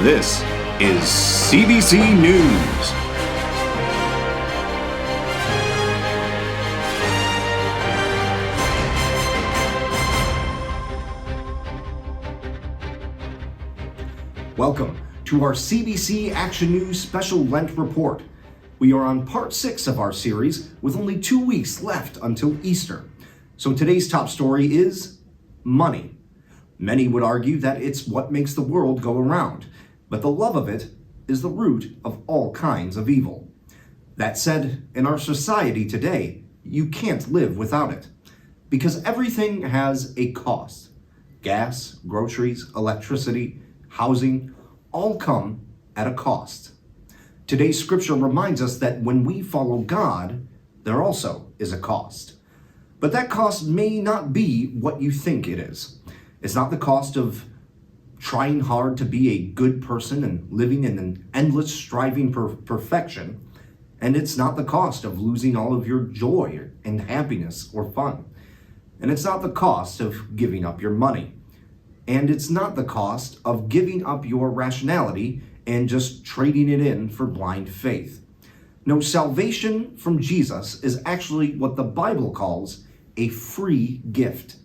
This is CBC News. Welcome to our CBC Action News Special Lent Report. We are on part 6 of our series with only 2 weeks left until Easter. So today's top story is money. Many would argue that it's what makes the world go around, but the love of it is the root of all kinds of evil. That said, in our society today, you can't live without it, because everything has a cost. Gas, groceries, electricity, housing, all come at a cost. Today's scripture reminds us that when we follow God, there also is a cost. But that cost may not be what you think it is. It's not the cost of trying hard to be a good person and living in an endless striving for perfection. And it's not the cost of losing all of your joy and happiness or fun. And it's not the cost of giving up your money. And it's not the cost of giving up your rationality and just trading it in for blind faith. No, salvation from Jesus is actually what the Bible calls a free gift.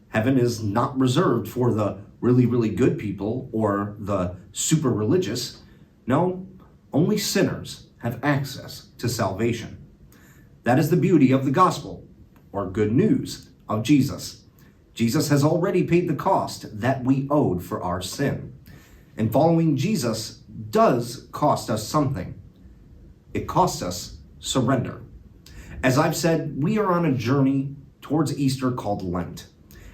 Heaven is not reserved for the really, really good people or the super religious. No, only sinners have access to salvation. That is the beauty of the gospel, or good news, of Jesus. Jesus has already paid the cost that we owed for our sin. And following Jesus does cost us something. It costs us surrender. As I've said, we are on a journey towards Easter called Lent.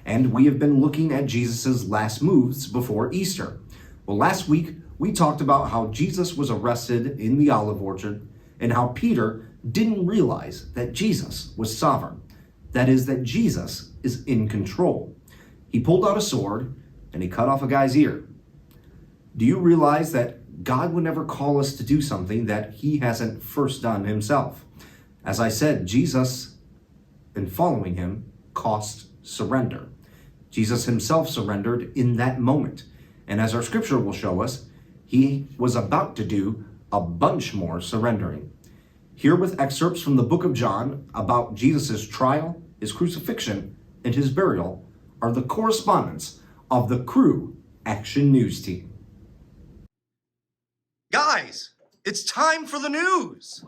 And we have been looking at Jesus' last moves before Easter. Well, last week, we talked about how Jesus was arrested in the olive orchard and how Peter didn't realize that Jesus was sovereign. That is, that Jesus is in control. He pulled out a sword and he cut off a guy's ear. Do you realize that God would never call us to do something that he hasn't first done himself? As I said, Jesus, in following him, cost surrender. Jesus himself surrendered in that moment. And as our scripture will show us, he was about to do a bunch more surrendering. Here with excerpts from the book of John about Jesus' trial, his crucifixion, and his burial are the correspondents of the Crew Action News Team. Guys, it's time for the news!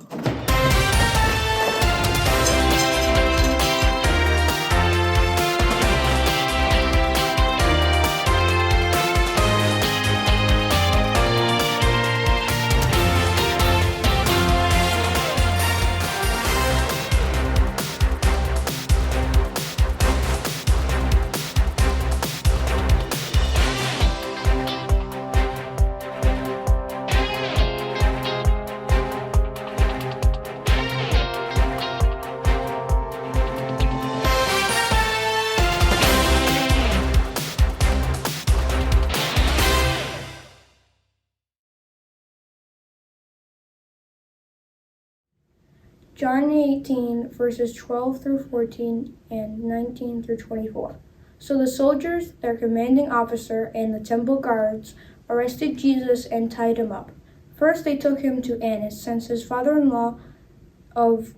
John 18, verses 12 through 14 and 19 through 24. So the soldiers, their commanding officer, and the temple guards arrested Jesus and tied him up. First they took him to Annas, since his father-in-law of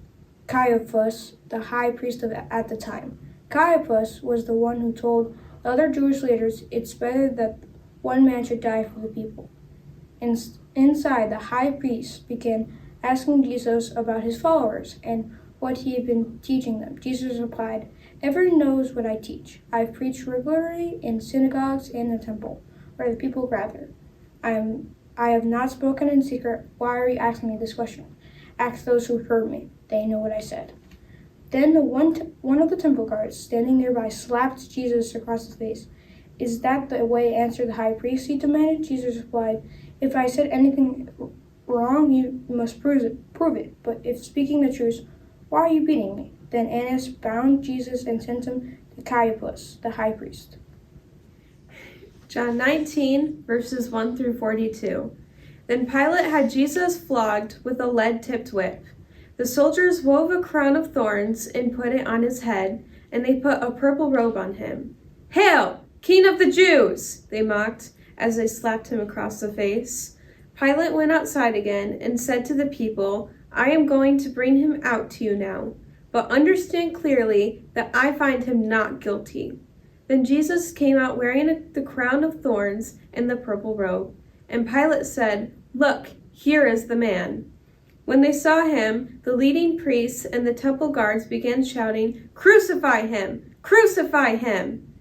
Caiaphas, the high priest at the time. Caiaphas was the one who told the other Jewish leaders it's better that one man should die for the people. Inside, the high priest began asking Jesus about his followers and what he had been teaching them. Jesus replied, "Everyone knows what I teach. I've preached regularly in synagogues and the temple, where the people gather. I have not spoken in secret. Why are you asking me this question? Ask those who heard me. They know what I said." Then one of the temple guards standing nearby slapped Jesus across the face. "Is that the way to answer the high priest?" he demanded. Jesus replied, "If I said anything wrong, you must prove it. But if speaking the truth, why are you beating me?" Then Annas bound Jesus and sent him to Caiaphas, the high priest. John 19, verses 1 through 42. Then Pilate had Jesus flogged with a lead-tipped whip. The soldiers wove a crown of thorns and put it on his head, and they put a purple robe on him. "Hail, King of the Jews!" they mocked. as they slapped him across the face. Pilate went outside again and said to the people, "I am going to bring him out to you now, but understand clearly that I find him not guilty." Then Jesus came out wearing the crown of thorns and the purple robe. And Pilate said, "Look, here is the man." When they saw him, the leading priests and the temple guards began shouting, "Crucify him! Crucify him!"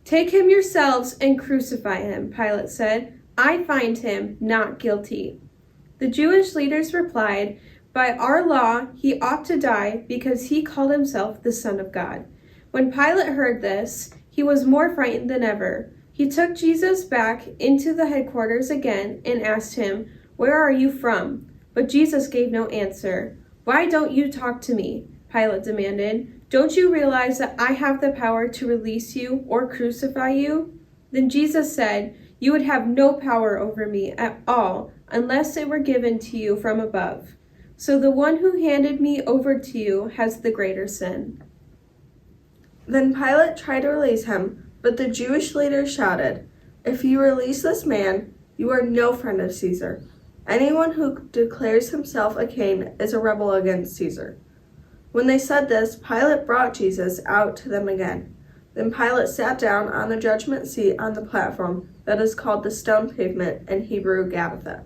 "Take him yourselves and crucify him," Pilate said. "I find him not guilty." The Jewish leaders replied, "By our law, he ought to die because he called himself the Son of God." When Pilate heard this, he was more frightened than ever. He took Jesus back into the headquarters again and asked him, "Where are you from?" But Jesus gave no answer. "Why don't you talk to me?" Pilate demanded. "Don't you realize that I have the power to release you or crucify you?" Then Jesus said, "You would have no power over me at all unless it were given to you from above. So the one who handed me over to you has the greater sin." Then Pilate tried to release him, but the Jewish leaders shouted, "If you release this man, you are no friend of Caesar. Anyone who declares himself a king is a rebel against Caesar." When they said this, Pilate brought Jesus out to them again. Then Pilate sat down on the judgment seat on the platform that is called the stone pavement, in Hebrew Gabbatha.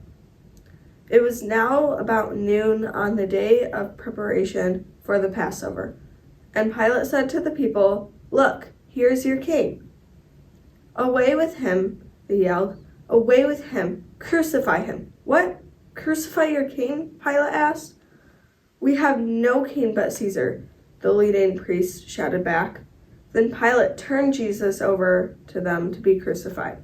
It was now about noon on the day of preparation for the Passover. And Pilate said to the people, "Look, here is your king." "Away with him," they yelled. "Away with him! Crucify him!" "What? Crucify your king?" Pilate asked. "We have no king but Caesar," the leading priests shouted back. Then Pilate turned Jesus over to them to be crucified.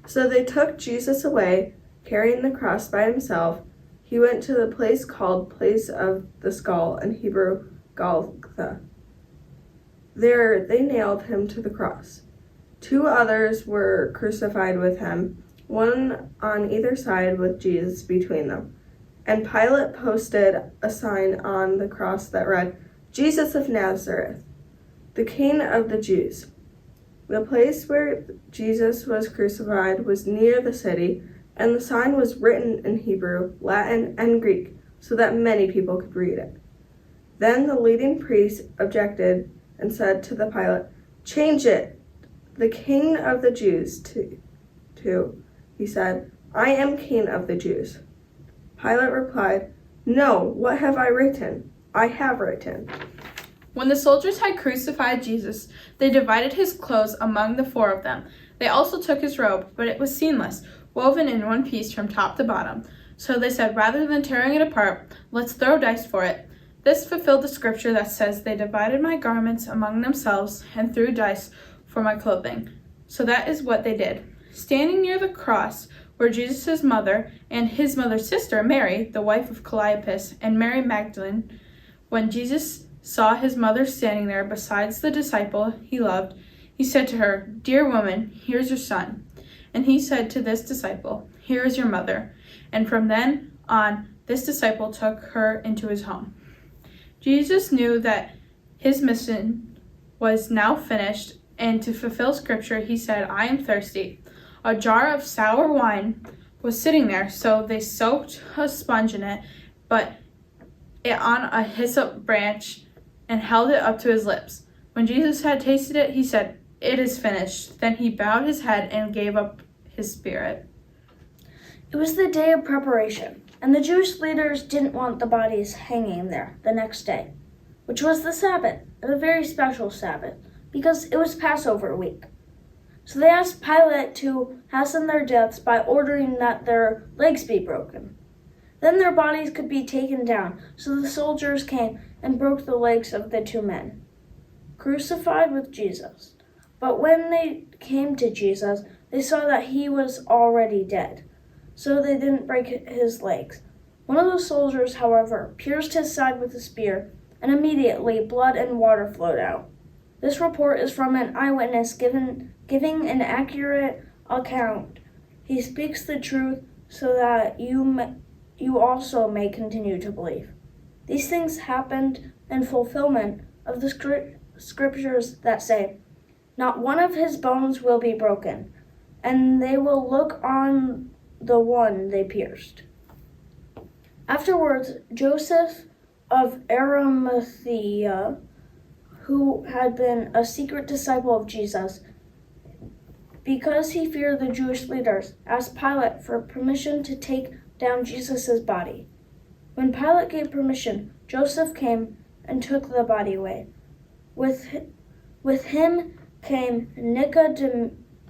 So they took Jesus away, carrying the cross by himself. He went to the place called Place of the Skull, in Hebrew Golgotha. There they nailed him to the cross. 2 others were crucified with him, one on either side with Jesus between them. And Pilate posted a sign on the cross that read, "Jesus of Nazareth, the King of the Jews." The place where Jesus was crucified was near the city, and the sign was written in Hebrew, Latin, and Greek, so that many people could read it. Then the leading priests objected and said to the Pilate, "Change it, the King of the Jews, to," he said, "I am King of the Jews." Pilate replied, "No, what have I written? I have written." When the soldiers had crucified Jesus, they divided his clothes among the 4 of them. They also took his robe, but it was seamless, woven in one piece from top to bottom. So they said, "Rather than tearing it apart, let's throw dice for it." This fulfilled the scripture that says, "They divided my garments among themselves and threw dice for my clothing." So that is what they did. Standing near the cross were Jesus' mother and his mother's sister, Mary, the wife of Cleopas, and Mary Magdalene. When Jesus saw his mother standing there beside the disciple he loved, he said to her, "Dear woman, here is your son." And he said to this disciple, "Here is your mother." And from then on, this disciple took her into his home. Jesus knew that his mission was now finished, and to fulfill scripture, he said, "I am thirsty." A jar of sour wine was sitting there, so they soaked a sponge in it, but it on a hyssop branch, and held it up to his lips. When Jesus had tasted it, he said, "It is finished." Then he bowed his head and gave up his spirit. It was the day of preparation, and the Jewish leaders didn't want the bodies hanging there the next day, which was the Sabbath, a very special Sabbath, because it was Passover week. So they asked Pilate to hasten their deaths by ordering that their legs be broken. Then their bodies could be taken down, so the soldiers came and broke the legs of the 2 men, crucified with Jesus. But when they came to Jesus, they saw that he was already dead, so they didn't break his legs. One of the soldiers, however, pierced his side with a spear, and immediately blood and water flowed out. This report is from an eyewitness giving an accurate account. He speaks the truth so that you also may continue to believe. These things happened in fulfillment of the scriptures that say, "Not one of his bones will be broken." and they will look on the one they pierced. Afterwards, Joseph of Arimathea, who had been a secret disciple of Jesus, because he feared the Jewish leaders, asked Pilate for permission to take down Jesus' body. When Pilate gave permission, Joseph came and took the body away. With him came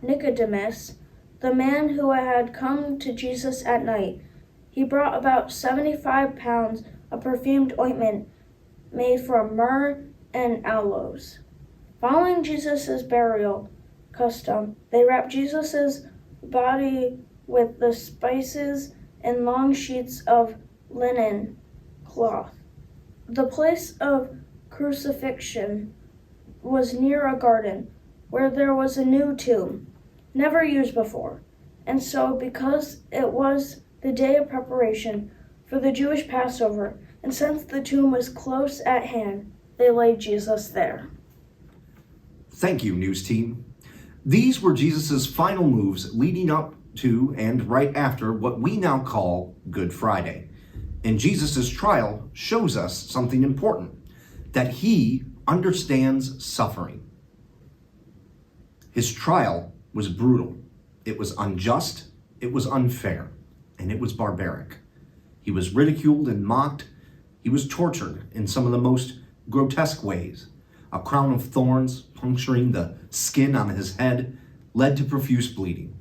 Nicodemus, the man who had come to Jesus at night. He brought about 75 pounds of perfumed ointment made from myrrh and aloes. Following Jesus' burial custom, they wrapped Jesus' body with the spices in long sheets of linen cloth. The place of crucifixion was near a garden where there was a new tomb, never used before. And so, because it was the day of preparation for the Jewish Passover, and since the tomb was close at hand, they laid Jesus there. Thank you, news team. These were Jesus' final moves leading up to and right after what we now call Good Friday. And Jesus' trial shows us something important, that he understands suffering. His trial was brutal. It was unjust, it was unfair, and it was barbaric. He was ridiculed and mocked. He was tortured in some of the most grotesque ways. A crown of thorns puncturing the skin on his head led to profuse bleeding.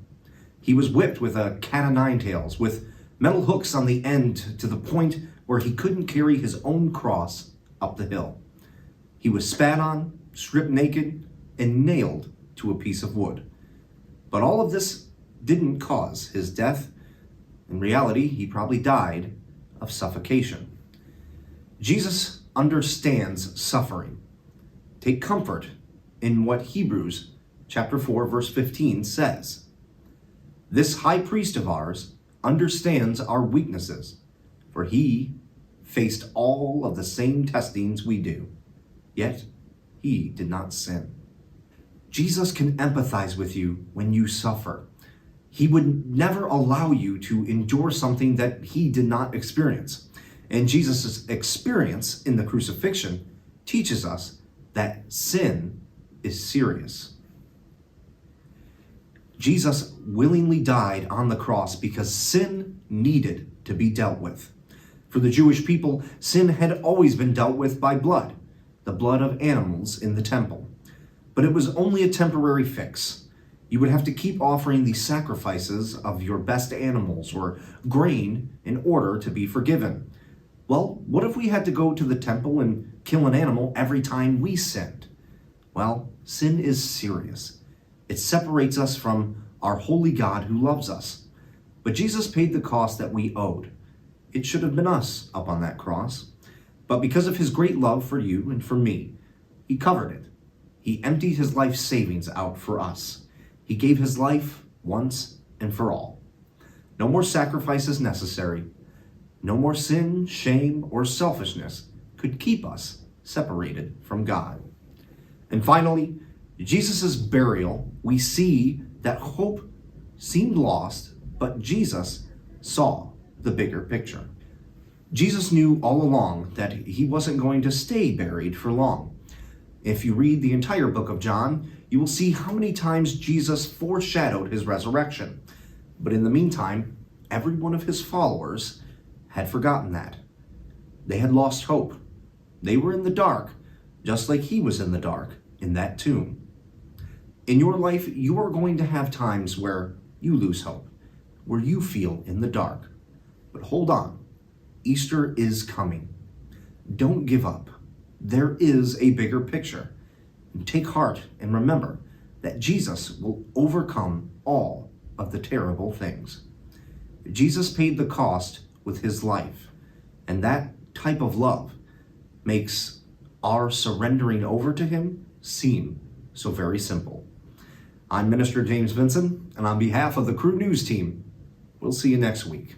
He was whipped with a cat o' nine tails, with metal hooks on the end to the point where he couldn't carry his own cross up the hill. He was spat on, stripped naked, and nailed to a piece of wood. But all of this didn't cause his death. In reality, he probably died of suffocation. Jesus understands suffering. Take comfort in what Hebrews chapter 4, verse 15 says. This high priest of ours understands our weaknesses, for he faced all of the same testings we do, yet he did not sin. Jesus can empathize with you when you suffer. He would never allow you to endure something that he did not experience. And Jesus' experience in the crucifixion teaches us that sin is serious. Jesus willingly died on the cross because sin needed to be dealt with. For the Jewish people, sin had always been dealt with by blood, the blood of animals in the temple. But it was only a temporary fix. You would have to keep offering these sacrifices of your best animals or grain in order to be forgiven. Well, what if we had to go to the temple and kill an animal every time we sinned? Well, sin is serious. It separates us from our holy God who loves us. But Jesus paid the cost that we owed. It should have been us up on that cross. But because of his great love for you and for me, he covered it. He emptied his life savings out for us. He gave his life once and for all. No more sacrifices necessary. No more sin, shame, or selfishness could keep us separated from God. And finally, Jesus' burial, we see that hope seemed lost, but Jesus saw the bigger picture. Jesus knew all along that he wasn't going to stay buried for long. If you read the entire book of John, you will see how many times Jesus foreshadowed his resurrection. But in the meantime, every one of his followers had forgotten that. They had lost hope. They were in the dark, just like he was in the dark in that tomb. In your life, you are going to have times where you lose hope, where you feel in the dark. But hold on, Easter is coming. Don't give up. There is a bigger picture. And take heart and remember that Jesus will overcome all of the terrible things. Jesus paid the cost with his life, and that type of love makes our surrendering over to him seem so very simple. I'm Minister James Vinson, and on behalf of the Crew News team, we'll see you next week.